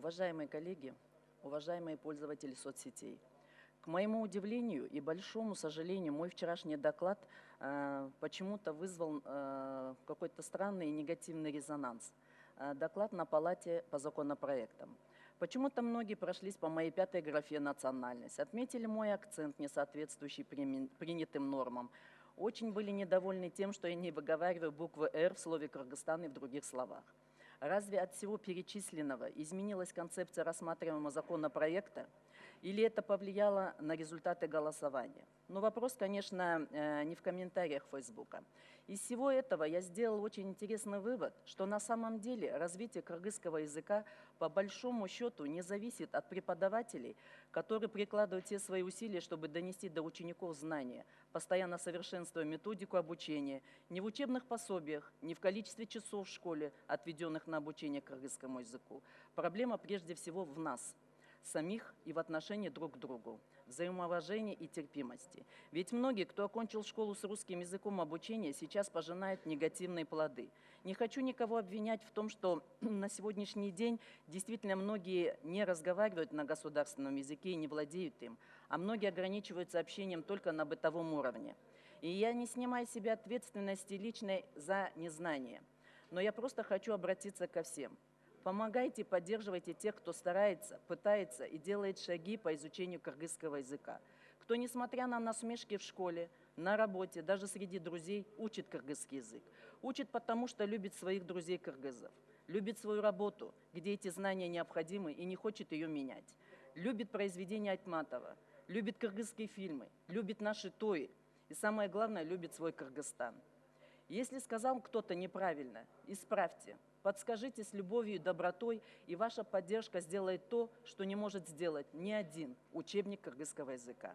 Уважаемые коллеги, уважаемые пользователи соцсетей, к моему удивлению и большому сожалению, мой вчерашний доклад почему-то вызвал какой-то странный и негативный резонанс. Доклад на палате по законопроектам. Почему-то многие прошлись по моей пятой графе «Национальность», отметили мой акцент, не соответствующий принятым нормам. Очень были недовольны тем, что я не выговариваю буквы «Р» в слове «Кыргызстан» и в других словах. Разве от всего перечисленного изменилась концепция рассматриваемого законопроекта? Или это повлияло на результаты голосования? Но вопрос, конечно, не в комментариях Фейсбука. Из всего этого я сделал очень интересный вывод, что на самом деле развитие кыргызского языка по большому счету не зависит от преподавателей, которые прикладывают все свои усилия, чтобы донести до учеников знания, постоянно совершенствуя методику обучения, не в учебных пособиях, не в количестве часов в школе, отведенных на обучение кыргызскому языку. Проблема прежде всего в нас самих и в отношении друг к другу, взаимоуважения и терпимости. Ведь многие, кто окончил школу с русским языком обучения, сейчас пожинают негативные плоды. Не хочу никого обвинять в том, что на сегодняшний день действительно многие не разговаривают на государственном языке и не владеют им, а многие ограничиваются общением только на бытовом уровне. И я не снимаю с себя ответственности личной за незнание, но я просто хочу обратиться ко всем. Помогайте, поддерживайте тех, кто старается, пытается и делает шаги по изучению кыргызского языка. Кто, несмотря на насмешки в школе, на работе, даже среди друзей, учит кыргызский язык. Учит потому, что любит своих друзей-кыргызов. Любит свою работу, где эти знания необходимы и не хочет ее менять. Любит произведения Айтматова, любит кыргызские фильмы, любит наши тои. И самое главное, любит свой Кыргызстан. Если сказал кто-то неправильно, исправьте. Подскажите с любовью и добротой, и ваша поддержка сделает то, что не может сделать ни один учебник кыргызского языка.